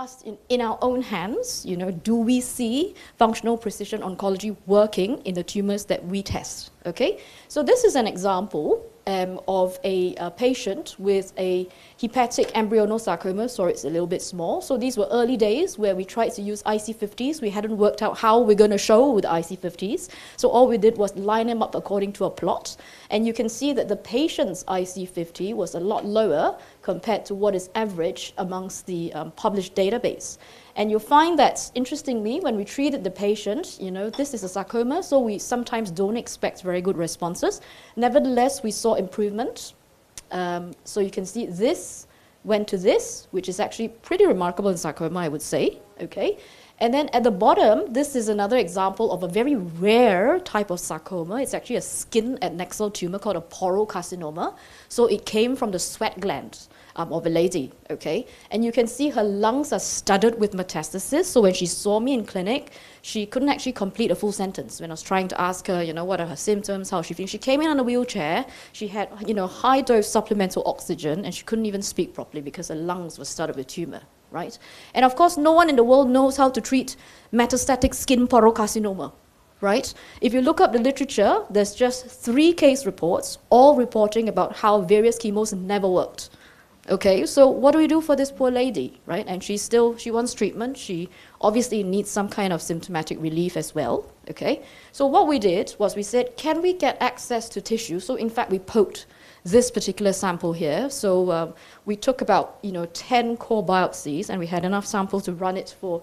asked in our own hands, do we see functional precision oncology working in the tumors that we test? Okay, so this is an example of a patient with a hepatic embryonal sarcoma. Sorry, it's a little bit small. So these were early days where we tried to use IC50s. We hadn't worked out how we're going to show with IC50s. So all we did was line them up according to a plot. And you can see that the patient's IC50 was a lot lower compared to what is average amongst the published database. And you'll find that, interestingly, when we treated the patient, this is a sarcoma, so we sometimes don't expect very good responses. Nevertheless, we saw improvement. So you can see this went to this, which is actually pretty remarkable in sarcoma, I would say. Okay. And then at the bottom, this is another example of a very rare type of sarcoma. It's actually a skin adnexal tumor called a porocarcinoma. So it came from the sweat gland of a lady, okay? And you can see her lungs are studded with metastasis. So when she saw me in clinic, she couldn't actually complete a full sentence. When I was trying to ask her, what are her symptoms, how is she feeling? She came in on a wheelchair. She had, high dose supplemental oxygen, and she couldn't even speak properly because her lungs were studded with tumor. Right? And of course, no one in the world knows how to treat metastatic skin porocarcinoma, right? If you look up the literature, there's just 3 case reports, all reporting about how various chemos never worked. Okay, so what do we do for this poor lady, right? And she wants treatment. She obviously needs some kind of symptomatic relief as well, okay? So what we did was we said, can we get access to tissue? So in fact, we poked this particular sample here. So we took about 10 core biopsies, and we had enough sample to run it for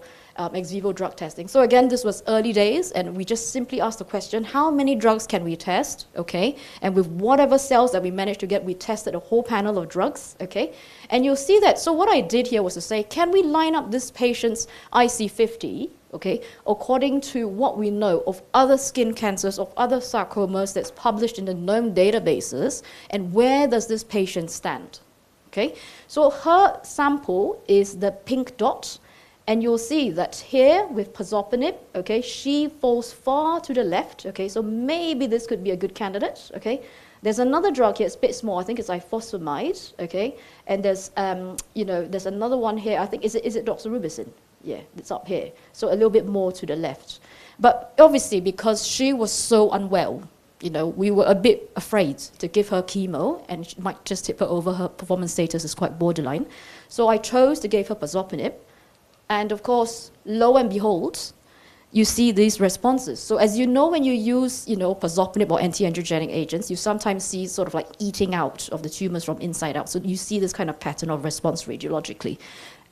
ex vivo drug testing. So again, this was early days, and we just simply asked the question, how many drugs can we test? Okay, and with whatever cells that we managed to get, we tested a whole panel of drugs. Okay, and you'll see that. So what I did here was to say, can we line up this patient's IC50? Okay, according to what we know of other skin cancers, of other sarcomas that's published in the known databases, and where does this patient stand? Okay, so her sample is the pink dot, and you'll see that here with pazopanib, okay, she falls far to the left. Okay, so maybe this could be a good candidate. Okay, there's another drug here, it's a bit small, I think it's ifosfamide. Okay, and there's there's another one here, I think, is it doxorubicin? Yeah, it's up here. So a little bit more to the left. But obviously, because she was so unwell, we were a bit afraid to give her chemo, and she might just tip her over. Her performance status is quite borderline. So I chose to give her pazopanib. And of course, lo and behold, you see these responses. So as you know, when you use, pazopanib or anti-angiogenic agents, you sometimes see sort of like eating out of the tumors from inside out. So you see this kind of pattern of response radiologically.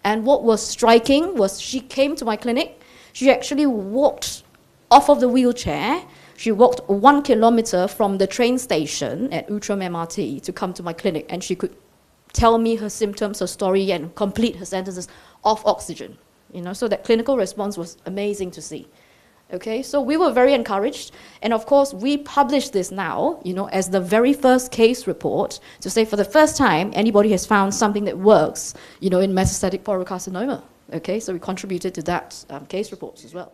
And what was striking was she came to my clinic. She actually walked off of the wheelchair. She walked 1 kilometer from the train station at Outram MRT to come to my clinic, and she could tell me her symptoms, her story, and complete her sentences off oxygen. So that clinical response was amazing to see. Okay, so we were very encouraged, and of course we published this now, as the very first case report to say for the first time anybody has found something that works, in metastatic porocarcinoma. Okay, so we contributed to that case reports as well.